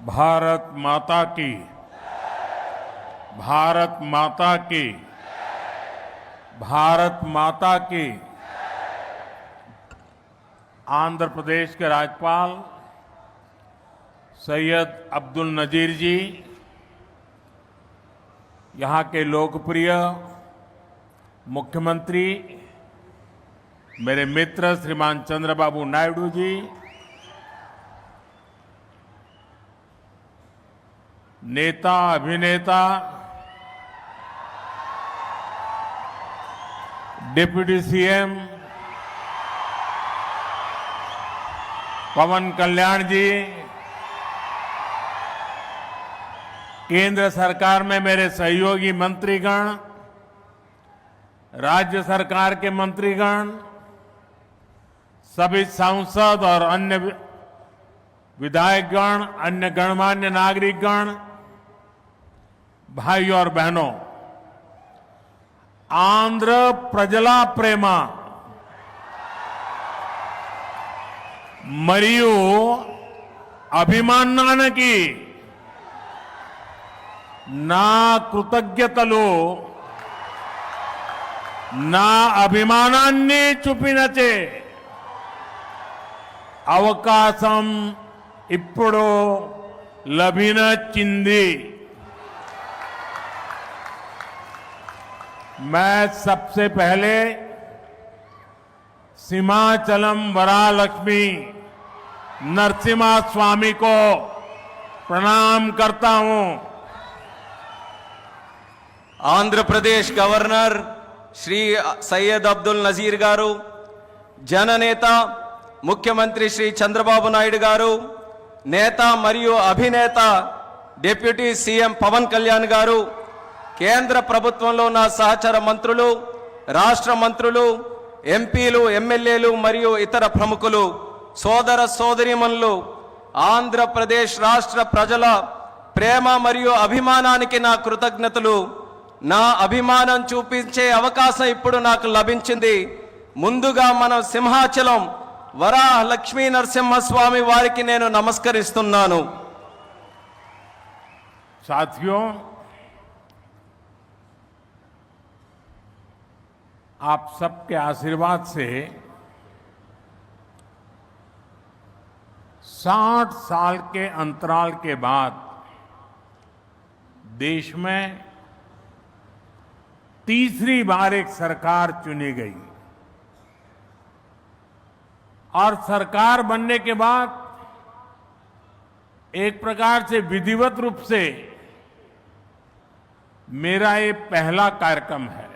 भारत माता की, भारत माता की, भारत माता की। आंध्र प्रदेश के राज्यपाल सैयद अब्दुल नजीर जी, यहाँ के लोकप्रिय मुख्यमंत्री मेरे मित्र श्रीमान चंद्रबाबू नायडू जी, नेता अभिनेता डिप्टी सीएम पवन कल्याण जी, केंद्र सरकार में मेरे सहयोगी मंत्रीगण, राज्य सरकार के मंत्रीगण, सभी सांसद और अन्य विधायकगण, अन्य गणमान्य नागरिकगण, भाई और बहनों, आंध्र प्रजला प्रेम मरियु अभिमानानिकी ना कृतज्ञतलु ना అభిమానాన్ని చూపినచే అవకాశం ఇప్పుడు లభించింది। मैं सबसे पहले सीमाचलम वरालक्ष्मी नरसिम्हा स्वामी को प्रणाम करता हूं। आंध्र प्रदेश गवर्नर श्री सैयद अब्दुल नजीर गारू, जननेता मुख्यमंत्री श्री चंद्रबाबु नायडू गारू, नेता मरियु अभिनेता डिप्यूटी सीएम पवन कल्याण गारू, కేంద్ర ప్రభుత్వంలో నా సహచర మంత్రులు, రాష్ట్ర మంత్రులు, ఎంపీలు, ఎమ్మెల్యేలు మరియు ఇతర ప్రముఖులు, సోదర సోదరీమణులు, ఆంధ్రప్రదేశ్ రాష్ట్ర ప్రజల ప్రేమ మరియు అభిమానానికి నా కృతజ్ఞతలు। నా అభిమానం చూపించే అవకాశం ఇప్పుడు నాకు లభించింది। ముందుగా మనం సింహాచలం వరాహ లక్ష్మీ నరసింహస్వామి వారికి నేను నమస్కరిస్తున్నాను। साथियों, आप सबके आशीर्वाद से 60 साल के अंतराल के बाद देश में तीसरी बार एक सरकार चुनी गई और सरकार बनने के बाद एक प्रकार से विधिवत रूप से मेरा ये पहला कार्यक्रम है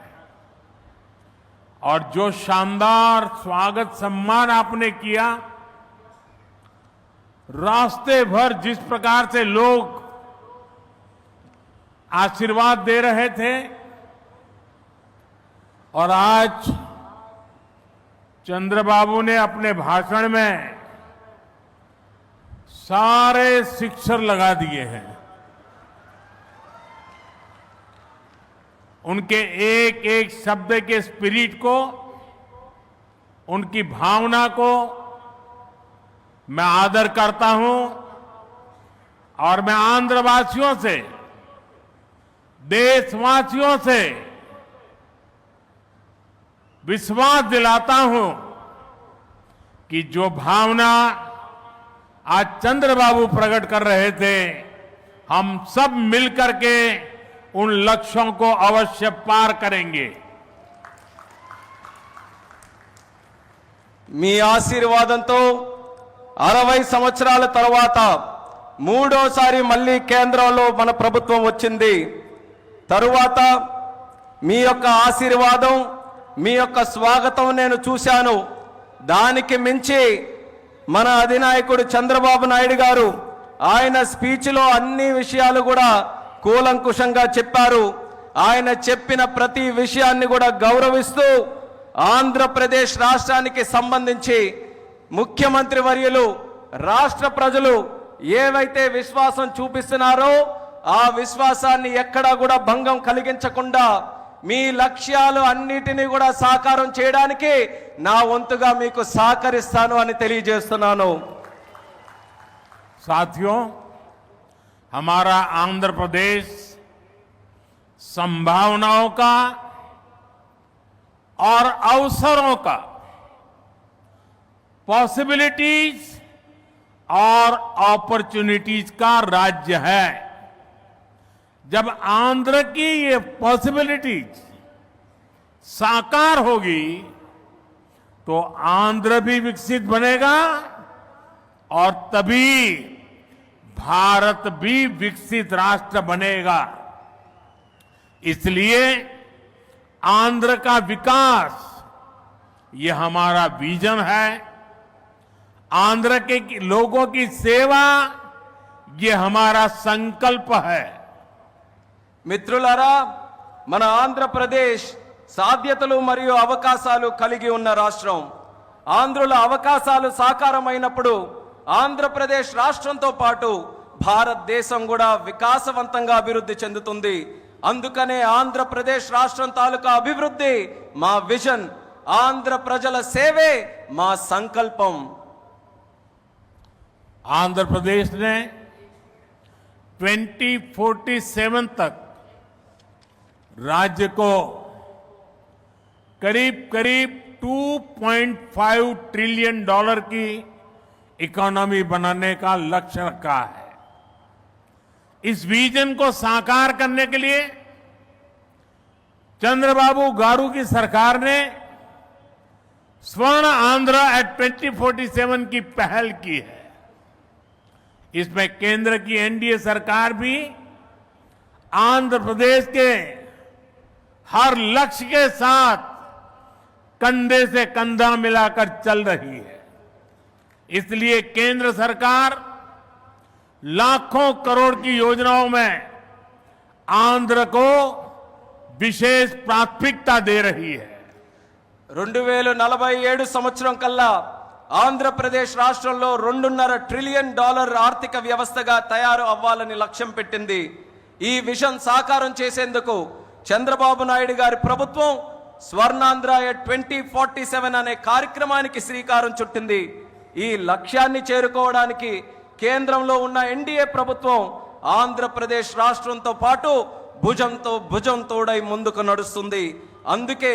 और जो शानदार स्वागत सम्मान आपने किया, रास्ते भर जिस प्रकार से लोग आशीर्वाद दे रहे थे और आज चंद्रबाबू ने अपने भाषण में सारे शिक्षर लगा दिए हैं। उनके एक एक शब्द के स्पिरिट को, उनकी भावना को मैं आदर करता हूं और मैं आंध्रवासियों से, देशवासियों से विश्वास दिलाता हूं कि जो भावना आज चंद्रबाबू प्रकट कर रहे थे, हम सब मिलकर के उन लक्ष्यों को अवश्य पार करेंगे। మీ ఆశీర్వాదంతో 60 సంవత్సరాల తర్వాత మూడోసారి మళ్ళీ కేంద్రంలో మన ప్రభుత్వం వచ్చింది। తరువాత మీ యొక్క ఆశీర్వాదం, మీ యొక్క స్వాగతం నేను చూశాను। దానికి మించి మన అధినాయకుడు చంద్రబాబు నాయుడు గారు ఆయన స్పీచ్లో అన్ని విషయాలు కూడా కూలంకుషంగా చెప్పారు। ఆయన చెప్పిన ప్రతి విషయాన్ని కూడా గౌరవిస్తూ ఆంధ్రప్రదేశ్ రాష్ట్రానికి సంబంధించి ముఖ్యమంత్రి వర్యులు, రాష్ట్ర ప్రజలు ఏవైతే విశ్వాసం చూపిస్తున్నారో ఆ విశ్వాసాన్ని ఎక్కడా కూడా భంగం కలిగించకుండా మీ లక్ష్యాలు అన్నిటిని కూడా సాకారం చేయడానికి నా వంతుగా మీకు సహకరిస్తాను అని తెలియజేస్తున్నాను। साथियों, हमारा आंध्र प्रदेश संभावनाओं का और अवसरों का, पॉसिबिलिटीज और अपॉर्चुनिटीज का राज्य है। जब आंध्र की ये पॉसिबिलिटीज साकार होगी तो आंध्र भी विकसित बनेगा और तभी भारत भी विकसित राष्ट्र बनेगा। इसलिए आंध्र का विकास ये हमारा विजन है। आंध्र के लोगों की सेवा ये हमारा संकल्प है। మిత్రులారా, మన ఆంధ్రప్రదేశ్ సాధ్యతలు మరియు అవకాశాలు కలిగి ఉన్న రాష్ట్రం. ఆంధ్రుల అవకాశాలు సాకారమైనప్పుడు ఆంధ్రప్రదేశ్ రాష్ట్రంతో పాటు భారతదేశం కూడా వికాసవంతంగా అభివృద్ధి చెందుతుంది. అందుకనే ఆంధ్రప్రదేశ్ రాష్ట్రం తాలూకా అభివృద్ధి మా విజన్, ఆంధ్ర ప్రజల సేవే మా సంకల్పం. आंध्र प्रदेश ने 2047 तक राज्य को करीब करीब 2.5 ट्रिलियन डॉलर की इकोनॉमी बनाने का लक्ष्य रखा है। इस विजन को साकार करने के लिए चंद्रबाबू गारू की सरकार ने स्वर्ण आंध्र एट 2047 की पहल की है। इसमें केंद्र की एनडीए सरकार भी आंध्र प्रदेश के हर लक्ष्य के साथ कंधे से कंधा मिलाकर चल रही है। इसलिए केंद्र सरकार लाखों करोड़ की योजनाओं में आंध्र को विशेष प्राथमिकता दे रही है। 2047 సంవత్సరం కల్లా ఆంధ్రప్రదేశ్ రాష్ట్రంలో $2.5 ట్రిలియన్ ఆర్థిక వ్యవస్థగా తయారు అవ్వాలని లక్ష్యం పెట్టింది. ఈ విజన్ సాకారం చేసేందుకు చంద్రబాబు నాయుడు గారి ప్రభుత్వం స్వర్ణాంధ్ర 2047 అనే కార్యక్రమానికి శ్రీకారం చుట్టింది. ఈ లక్ష్యాన్ని చేరుకోవడానికి కేంద్రంలో ఉన్న ఎన్డీఏ ప్రభుత్వం ఆంధ్రప్రదేశ్ రాష్ట్రంతో పాటు భుజంతో భుజం తోడై ముందుకు నడుస్తుంది. అందుకే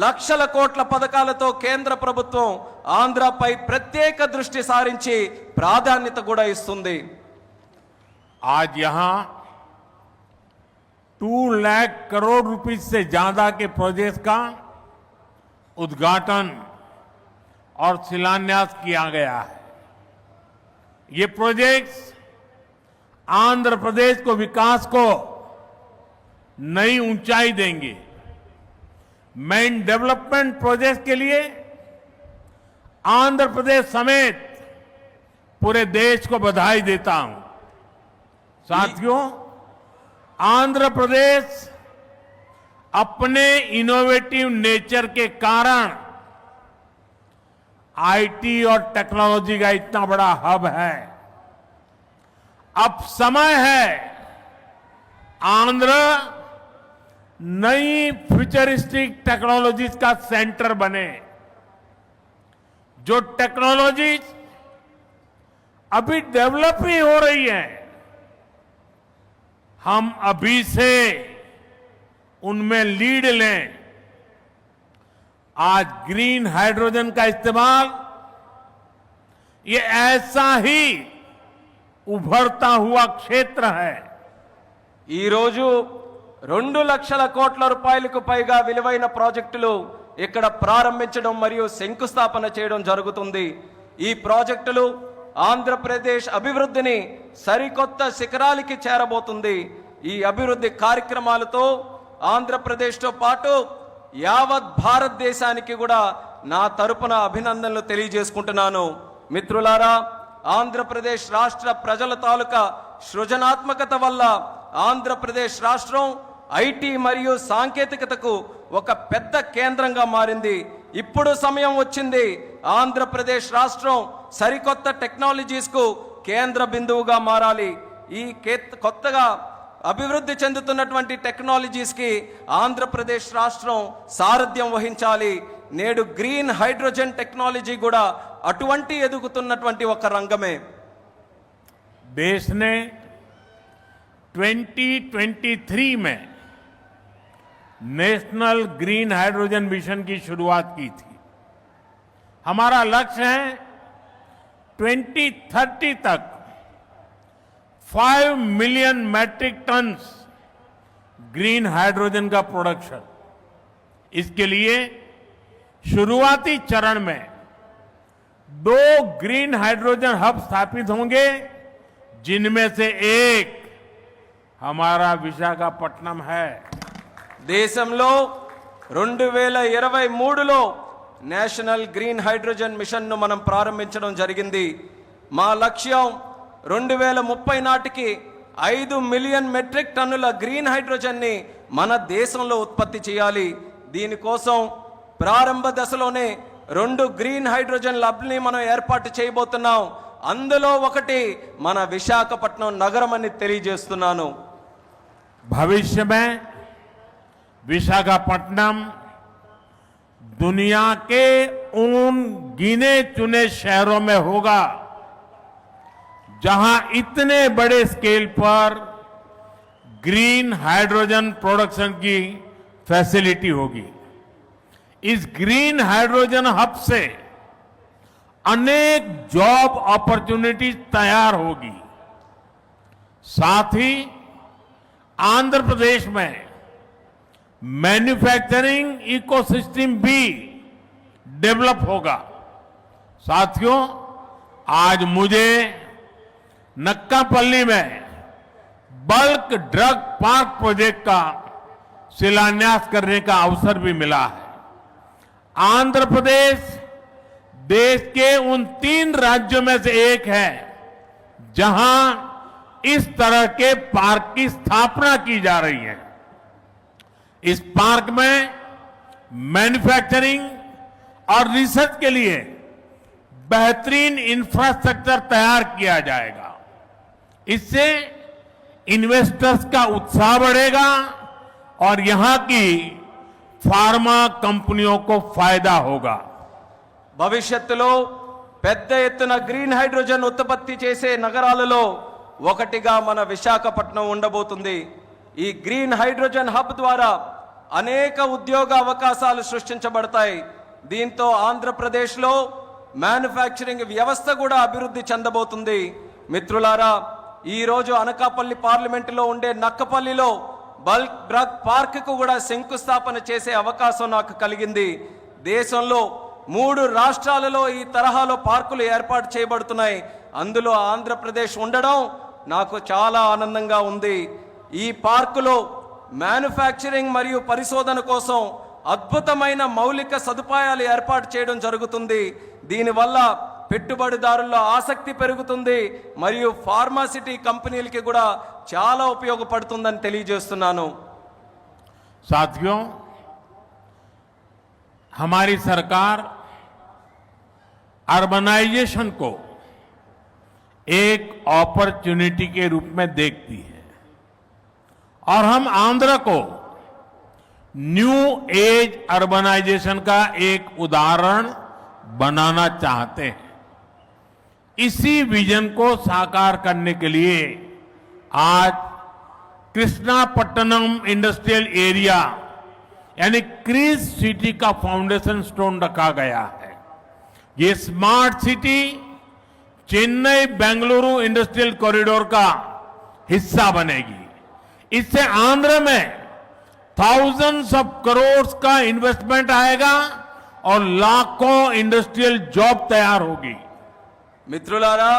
లక్షల కోట్ల పథకాలతో కేంద్ర ప్రభుత్వం ఆంధ్రపై ప్రత్యేక దృష్టి సారించి ప్రాధాన్యత కూడా ఇస్తుంది. आज यहां 2 लाख करोड़ रुपए से ज्यादा के प्रोजेक्ट का उद्घाटन और शिलान्यास किया गया है। ये प्रोजेक्ट्स आंध्र प्रदेश को विकास को नई ऊंचाई देंगे। मेन डेवलपमेंट प्रोजेक्ट के लिए आंध्र प्रदेश समेत पूरे देश को बधाई देता हूं। साथियों, आंध्र प्रदेश अपने इनोवेटिव नेचर के कारण आईटी और टेक्नोलॉजी का इतना बड़ा हब है। अब समय है आंध्र नई फ्यूचरिस्टिक टेक्नोलॉजीज का सेंटर बने। जो टेक्नोलॉजीज अभी डेवलप ही हो रही है, हम अभी से उनमें लीड लें। आज ग्रीन हाइड्रोजन का इस्तेमाल ये ऐसा ही उभरता हुआ क्षेत्र है। ఈ రోజు 2 లక్షల కోట్ల రూపాయలకు పైగా విలువైన ప్రాజెక్టులు ఇక్కడ ప్రారంభించడం మరియు శంకుస్థాపన చేయడం జరుగుతుంది. ఈ ప్రాజెక్టులు ఆంధ్రప్రదేశ్ అభివృద్ధిని సరికొత్త శిఖరాలకి చేరబోతుంది. ఈ అభివృద్ధి కార్యక్రమాలతో ఆంధ్రప్రదేశ్తో పాటు యావత్ భారతదేశానికి కూడా నా తరపున అభినందనలు తెలియజేసుకుంటున్నాను. మిత్రులారా, ఆంధ్రప్రదేశ్ రాష్ట్ర ప్రజల తాలూకా సృజనాత్మకత వల్ల ఆంధ్రప్రదేశ్ రాష్ట్రం ఐటీ మరియు సాంకేతికతకు ఒక పెద్ద కేంద్రంగా మారింది. ఇప్పుడు సమయం వచ్చింది ఆంధ్రప్రదేశ్ రాష్ట్రం సరికొత్త టెక్నాలజీస్ కు కేంద్ర బిందువుగా మారాలి. ఈ కొత్తగా అభివృద్ధి చెందుతున్నటువంటి టెక్నాలజీస్ కి ఆంధ్రప్రదేశ్ రాష్ట్రం సారథ్యం వహించాలి. నేడు గ్రీన్ హైడ్రోజన్ టెక్నాలజీ కూడా అటువంటి ఎదుగుతున్నటువంటి ఒక రంగమే. देश ने 2023 में नेशनल ग्रीन हाइड्रोजन मिशन की शुरुआत की थी। हमारा लक्ष्य है 2030 तक 5 million metric tons green hydrogen का प्रोडक्शन। इसके लिए शुरुआती चरण में 2 ग्रीन हाइड्रोजन हब स्थापित होंगे, जिनमें से एक हमारा विशाखापट्टनम है। దేశంలో 2023లో నేషనల్ గ్రీన్ హైడ్రోజన్ మిషన్ను మనం ప్రారంభించడం జరిగింది. మా లక్ష్యం 2030 నాటికి 5 మిలియన్ మెట్రిక్ టన్నుల గ్రీన్ హైడ్రోజన్ని మన దేశంలో ఉత్పత్తి చేయాలి. దీనికోసం ప్రారంభ దశలోనే 2 గ్రీన్ హైడ్రోజన్ ల్యాబ్ని మనం ఏర్పాటు చేయబోతున్నాం. అందులో ఒకటి మన విశాఖపట్నం నగరం అని తెలియజేస్తున్నాను. भविष्य में विशाखापट्टनम दुनिया के उन गिने चुने शहरों में होगा जहां इतने बड़े स्केल पर ग्रीन हाइड्रोजन प्रोडक्शन की फैसिलिटी होगी। इस ग्रीन हाइड्रोजन हब से अनेक जॉब अपॉर्चुनिटीज तैयार होगी। साथ ही आंध्र प्रदेश में मैन्युफैक्चरिंग इकोसिस्टम भी डेवलप होगा। साथियों, आज मुझे नक्कापल्ली में बल्क ड्रग पार्क प्रोजेक्ट का शिलान्यास करने का अवसर भी मिला है। आंध्र प्रदेश देश के उन 3 राज्यों में से एक है जहां इस तरह के पार्क की स्थापना की जा रही है। इस पार्क में मैन्युफैक्चरिंग और रिसर्च के लिए बेहतरीन इंफ्रास्ट्रक्चर तैयार किया जाएगा। इससे इन्वेस्टर्स का उत्साह बढ़ेगा और यहां की फार्मा कंपनियों को फायदा होगा। భవిష్యత్తులో పెద్ద ఎత్తున గ్రీన్ హైడ్రోజన్ ఉత్పత్తి చేసే నగరాలలో ఒకటిగా మన విశాఖపట్నం ఉండబోతుంది. ఈ గ్రీన్ హైడ్రోజన్ హబ్ ద్వారా అనేక ఉద్యోగ అవకాశాలు సృష్టించబడతాయి. దీంతో ఆంధ్రప్రదేశ్లో మ్యానుఫ్యాక్చరింగ్ వ్యవస్థ కూడా అభివృద్ధి చెందబోతుంది. మిత్రులారా, ఈ రోజు అనకాపల్లి పార్లమెంటులో ఉండే నక్కపల్లిలో బల్క్ డ్రగ్ పార్క్ కు కూడా శంకుస్థాపన చేసే అవకాశం నాకు కలిగింది. దేశంలో 3 రాష్ట్రాలలో ఈ తరహాలో పార్కులు ఏర్పాటు చేయబడుతున్నాయి. అందులో ఆంధ్రప్రదేశ్ ఉండడం నాకు చాలా ఆనందంగా ఉంది. ఈ పార్కులో మ్యానుఫ్యాక్చరింగ్ మరియు పరిశోధన కోసం అద్భుతమైన మౌలిక సదుపాయాలు ఏర్పాటు చేయడం జరుగుతుంది. దీనివల్ల పెట్టుబడిదారుల్లో ఆసక్తి పెరుగుతుంది మరియు ఫార్మాసిటీ కంపెనీలకి కూడా చాలా ఉపయోగపడుతుందని తెలియజేస్తున్నాను. साथियों, हमारी सरकार अर्बनाइजेशन को एक अपॉर्चुनिटी के रूप में देखती है और हम आंध्र को न्यू एज अर्बनाइजेशन का एक उदाहरण बनाना चाहते हैं। इसी विजन को साकार करने के लिए आज कृष्णापट्टनम इंडस्ट्रियल एरिया यानी क्रिस सिटी का फाउंडेशन स्टोन रखा गया है। ये smart city Chennai Bengaluru industrial corridor का हिस्सा बनेगी। इससे आंध्र में थाउजेंड्स ऑफ करोड़ का इन्वेस्टमेंट आएगा और लाखों इंडस्ट्रियल जॉब तैयार होगी। మిత్రులారా,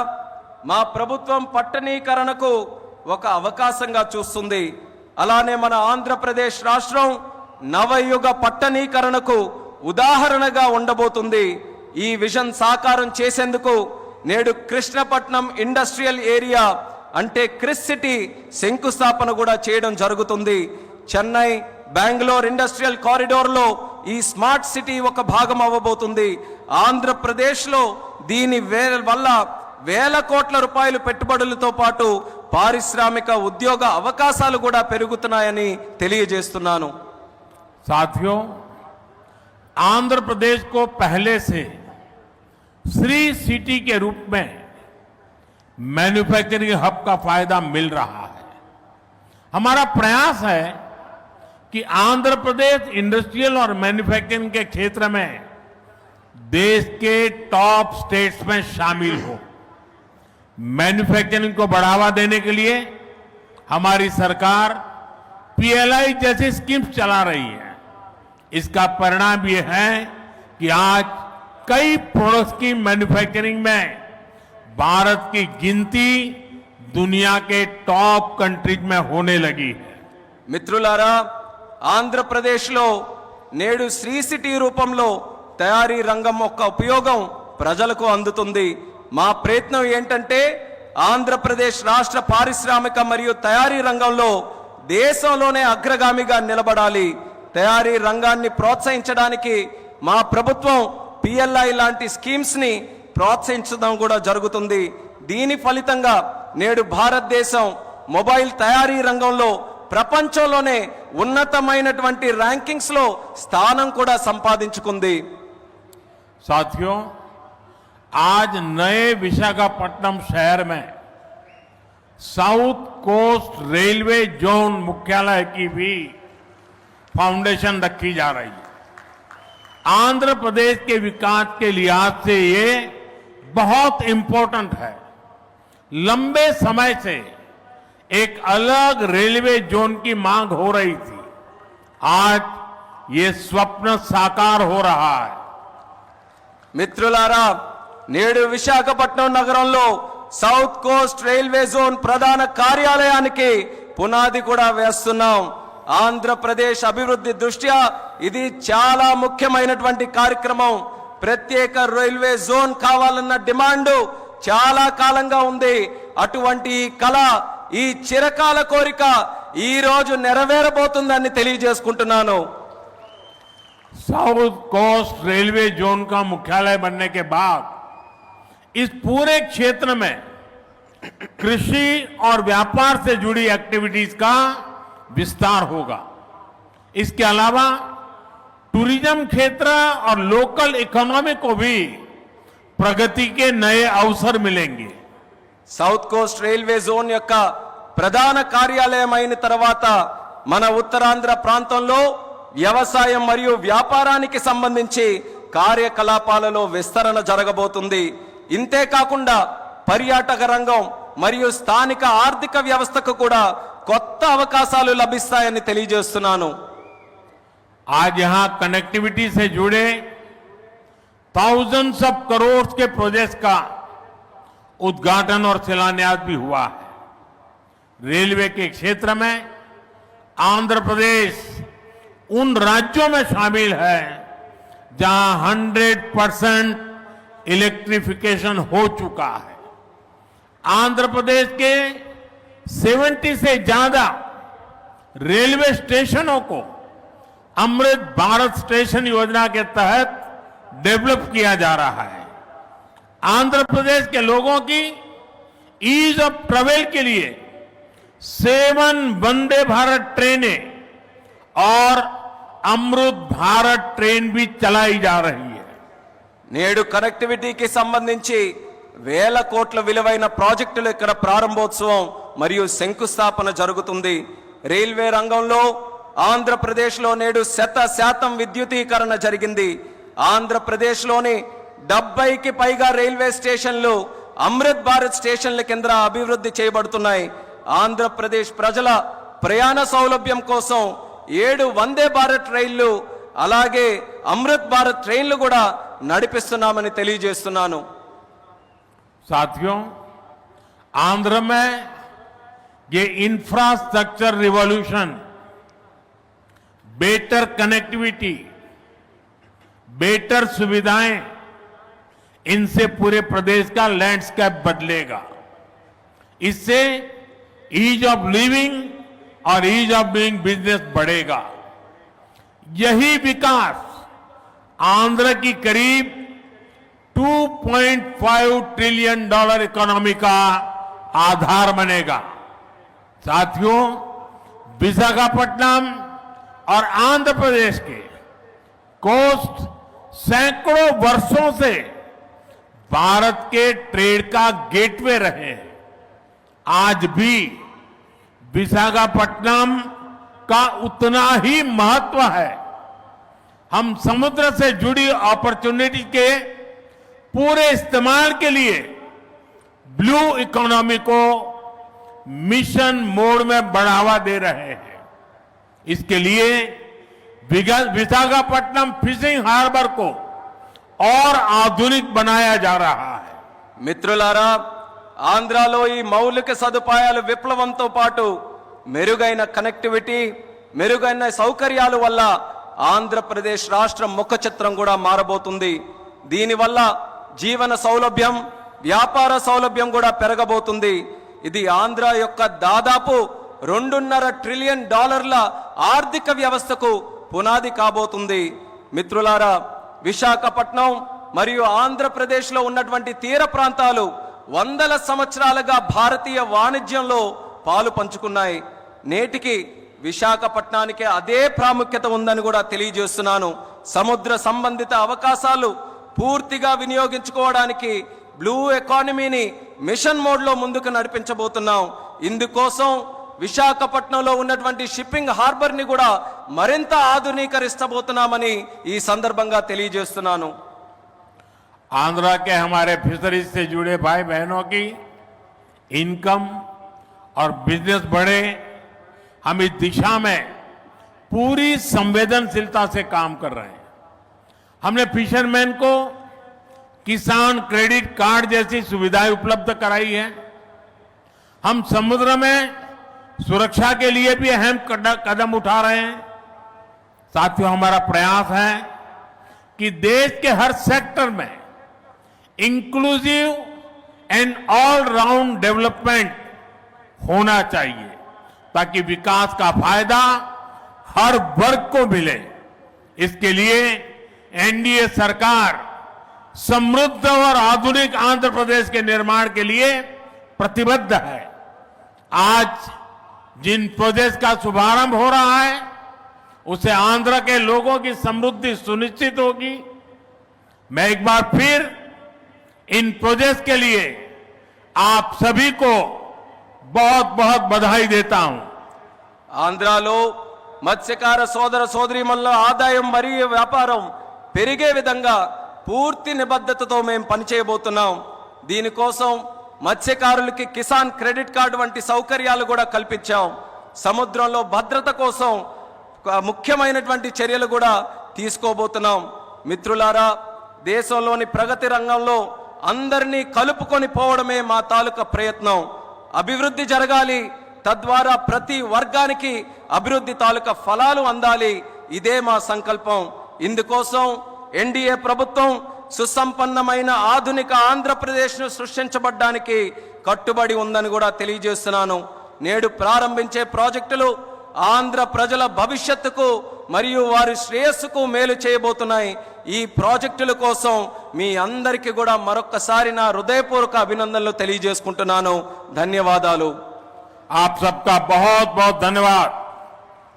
మా ప్రభుత్వం పట్టణీకరణకు ఒక అవకాశంగా చూస్తుంది. అలానే మన ఆంధ్రప్రదేశ్ రాష్ట్రం నవయుగ పట్టణీకరణకు ఉదాహరణగా ఉండబోతుంది. ఈ విజన్ సాకారం చేసేందుకు నేడు కృష్ణపట్నం ఇండస్ట్రియల్ ఏరియా అంటే క్రిస్ సిటీ శంకుస్థాపన కూడా చేయడం జరుగుతుంది. చెన్నై బెంగళూరు ఇండస్ట్రియల్ కారిడోర్లో ఈ స్మార్ట్ సిటీ ఒక భాగం అవ్వబోతుంది. ఆంధ్రప్రదేశ్లో దీని వల్ల వేల కోట్ల రూపాయలు పెట్టుబడులతో పాటు పారిశ్రామిక ఉద్యోగ అవకాశాలు కూడా పెరుగుతున్నాయని తెలియజేస్తున్నాను. साथियों, आंध्र प्रदेश को पहले से श्री सिटी के रूप में मैन्युफैक्चरिंग हब का फायदा मिल रहा है। हमारा प्रयास है कि आंध्र प्रदेश इंडस्ट्रियल और मैन्युफैक्चरिंग के क्षेत्र में देश के टॉप स्टेट्स में शामिल हो। मैन्युफैक्चरिंग को बढ़ावा देने के लिए हमारी सरकार पीएलआई जैसी स्कीम्स चला रही है। इसका परिणाम यह है कि आज कई प्रोडक्ट्स की मैन्युफैक्चरिंग में भारत की गिनती दुनिया के टॉप कंट्रीज में होने लगी है। మిత్రులారా, ఆంధ్రప్రదేశ్లో నేడు శ్రీ సిటీ రూపంలో తయారీ రంగం యొక్క ఉపయోగం ప్రజలకు అందుతుంది. మా ప్రయత్నం ఏంటంటే ఆంధ్రప్రదేశ్ రాష్ట్ర పారిశ్రామిక మరియు తయారీ రంగంలో దేశంలోనే అగ్రగామిగా నిలబడాలి. తయారీ రంగాన్ని ప్రోత్సహించడానికి మా ప్రభుత్వం పిఎల్ఐ లాంటి స్కీమ్స్ ని ప్రోత్సహించడం కూడా జరుగుతుంది. దీని ఫలితంగా నేడు భారతదేశం మొబైల్ తయారీ రంగంలో ప్రపంచంలోనే ఉన్నతమైనటువంటి ర్యాంకింగ్స్ లో స్థానం కూడా సంపాదించుకుంది. साथियों, आज नए विशाखापट्टनम शहर में साउथ कोस्ट रेलवे जोन मुख्यालय की भी फाउंडेशन रखी जा रही है। आंध्र प्रदेश के विकास के लिहाज से ये बहुत इंपॉर्टेंट है। लंबे समय से एक अलग रेलवे जोन की मांग हो रही थी। आज ये स्वप्न साकार हो रहा है। మిత్రులారా, నేడు విశాఖపట్నం నగరంలో సౌత్ కోస్ట్ రైల్వే జోన్ ప్రధాన కార్యాలయానికి పునాది కూడా వేస్తున్నాం. ఆంధ్రప్రదేశ్ అభివృద్ధి దృష్ట్యా ఇది చాలా ముఖ్యమైనటువంటి కార్యక్రమం. ప్రత్యేక రైల్వే జోన్ కావాలన్న డిమాండ్ చాలా కాలంగా ఉంది. అటువంటి ఈ కళ, ఈ చిరకాల కోరిక ఈ రోజు నెరవేరబోతుందని తెలియజేసుకుంటున్నాను. साउथ कोस्ट रेलवे जोन का मुख्यालय बनने के बाद इस पूरे क्षेत्र में कृषि और व्यापार से जुड़ी एक्टिविटीज का विस्तार होगा। इसके अलावा टूरिज्म क्षेत्र और लोकल इकोनॉमी को भी प्रगति के नए अवसर मिलेंगे। సౌత్ కోస్ట్ రైల్వే జోన్ యొక్క ప్రధాన కార్యాలయం అయిన తర్వాత మన ఉత్తరాంధ్ర ప్రాంతంలో వ్యవసాయం మరియు వ్యాపారానికి సంబంధించి కార్యకలాపాలలో విస్తరణ జరగబోతుంది. ఇంతే కాకుండా పర్యాటక రంగం మరియు స్థానిక ఆర్థిక వ్యవస్థకు కూడా కొత్త అవకాశాలు లభిస్తాయని తెలియజేస్తున్నాను. आज यहां कनेक्टिविटी से जुड़े थाउजेंड्स ऑफ करोड़ के प्रोजेक्ट्स का उद्घाटन और शिलान्यास भी हुआ है। रेलवे के क्षेत्र में आंध्र प्रदेश उन राज्यों में शामिल है जहां 100% इलेक्ट्रिफिकेशन हो चुका है। आंध्र प्रदेश के 70 से ज्यादा रेलवे स्टेशनों को अमृत भारत स्टेशन योजना के तहत डेवलप किया जा रहा है। आंध्र प्रदेश के लोगों की ईज ऑफ ट्रेवल के लिए 7 वंदे भारत ट्रेनें और अमृत भारत ट्रेन भी चलाई जा रही है। నేడు కనెక్టివిటీకి సంబంధించి వేల కోట్ల విలువైన ప్రాజెక్టులు ఇక్కడ ప్రారంభోత్సవం మరియు శంకుస్థాపన జరుగుతుంది. రైల్వే రంగంలో ఆంధ్రప్రదేశ్లో నేడు 100% విద్యుదీకరణ జరిగింది. ఆంధ్రప్రదేశ్లోని 70కి పైగా రైల్వే స్టేషన్లు అమృత్ భారత్ స్టేషన్ల కింద అభివృద్ధి చేయబడుతున్నాయి. ఆంధ్రప్రదేశ్ ప్రజల ప్రయాణ సౌలభ్యం కోసం 7 వందే భారత్ రైళ్లు అలాగే అమృత్ భారత్ ట్రైన్లు కూడా నడిపిస్తున్నామని తెలియజేస్తున్నాను. साथियों, आंध्र में ये infrastructure revolution, better connectivity, better सुविधाएं, इनसे पूरे प्रदेश का लैंडस्केप बदलेगा। इससे ईज ऑफ लिविंग और ईज ऑफ डूइंग बिजनेस बढ़ेगा। यही विकास आंध्र की करीब $2.5 ट्रिलियन इकोनॉमी का आधार बनेगा। साथियों, विशाखापट्टनम और आंध्र प्रदेश के कोस्ट सैकड़ों वर्षों से भारत के ट्रेड का गेटवे रहे हैं। आज भी विशाखापट्टनम का उतना ही महत्व है। हम समुद्र से जुड़ी अपॉर्चुनिटी के पूरे इस्तेमाल के लिए ब्लू इकोनॉमी को मिशन मोड में बढ़ावा दे रहे हैं। इसके लिए विशाखापट्टनम फिशिंग हार्बर को और आधुनिक बनाया जा रहा है। మిత్రులారా, ఆంధ్రాలో ఈ మౌలిక సదుపాయాలు విప్లవంతో పాటు మెరుగైన కనెక్టివిటీ, మెరుగైన సౌకర్యాల వల్ల ఆంధ్రప్రదేశ్ రాష్ట్రం ముఖ చిత్రం కూడా మారబోతుంది. దీనివల్ల జీవన సౌలభ్యం, వ్యాపార సౌలభ్యం కూడా పెరగబోతుంది. ఇది ఆంధ్ర యొక్క దాదాపు $2.5 ట్రిలియన్ ఆర్థిక వ్యవస్థకు పునాది కాబోతుంది. మిత్రులారా, విశాఖపట్నం మరియు ఆంధ్రప్రదేశ్లో ఉన్నటువంటి తీర ప్రాంతాలు వందల సంవత్సరాలుగా భారతీయ వాణిజ్యంలో పాలు పంచుకున్నాయి. నేటికి విశాఖపట్నానికి అదే ప్రాముఖ్యత ఉందని కూడా తెలియజేస్తున్నాను. సముద్ర సంబంధిత అవకాశాలు పూర్తిగా వినియోగించుకోవడానికి బ్లూ ఎకానమీని మిషన్ మోడ్లో ముందుకు నడిపించబోతున్నాం. ఇందుకోసం విశాఖపట్నంలో ఉన్నటువంటి షిప్పింగ్ హార్బర్ని కూడా మరింత ఆధునీకరిస్తబోతున్నామని ఈ సందర్భంగా తెలియజేస్తున్నాను. आंध्रा के हमारे फिशरीज से जुड़े भाई बहनों की इनकम और बिजनेस बढ़े, हम इस दिशा में पूरी संवेदनशीलता से काम कर रहे हैं। हमने फिशरमैन को किसान क्रेडिट कार्ड जैसी सुविधाएं उपलब्ध कराई है। हम समुद्र में सुरक्षा के लिए भी अहम कदम उठा रहे हैं। साथियों, हमारा प्रयास है कि देश के हर सेक्टर में inclusive and all round development होना चाहिए, ताकि विकास का फायदा हर वर्ग को मिले। इसके लिए एनडीए सरकार समृद्ध और आधुनिक आंध्र प्रदेश के निर्माण के लिए प्रतिबद्ध है। आज जिन प्रोजेक्ट का शुभारंभ हो रहा है, उससे आंध्र के लोगों की समृद्धि सुनिश्चित होगी। मैं एक बार फिर इन प्रोजेक्ट के लिए आप सभी को बहुत बहुत बधाई देता हूं। ఆంధ్రాలో మత్స్యకార సోదర సోదరీమణుల ఆదాయం మరియు వ్యాపారం పెరిగే విధంగా పూర్తి నిబద్ధతతో మేము పనిచేయబోతున్నాం. దీనికోసం మత్స్యకారులకి కిసాన్ క్రెడిట్ కార్డు వంటి సౌకర్యాలు కూడా కల్పించాం. సముద్రంలో భద్రత కోసం ముఖ్యమైనటువంటి చర్యలు కూడా తీసుకోబోతున్నాం. మిత్రులారా, దేశంలోని ప్రగతి రంగంలో అందరినీ కలుపుకొని పోవడమే మా తాలూకా ప్రయత్నం. అభివృద్ధి జరగాలి, తద్వారా ప్రతి వర్గానికి అభివృద్ధి తాలూకా ఫలాలు అందాలి. ఇదే మా సంకల్పం. ఇందుకోసం ఎన్డీఏ ప్రభుత్వం సుసంపన్నమైన ఆధునిక ఆంధ్రప్రదేశ్ను సృష్టించబడ్డానికి కట్టుబడి ఉందని కూడా తెలియజేస్తున్నాను. నేడు ప్రారంభించే ప్రాజెక్టులు ఆంధ్ర ప్రజల భవిష్యత్తుకు మరియు వారి శ్రేయస్సుకు మేలు చేయబోతున్నాయి. ఈ ప్రాజెక్టుల కోసం మీ అందరికీ కూడా మరొక్కసారి నా హృదయపూర్వక అభినందనలు తెలియజేసుకుంటున్నాను. ధన్యవాదాలు. आप सबका बहुत बहुत धन्यवाद.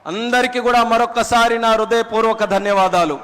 అందరికీ కూడా మరొక్కసారి నా హృదయపూర్వక ధన్యవాదాలు.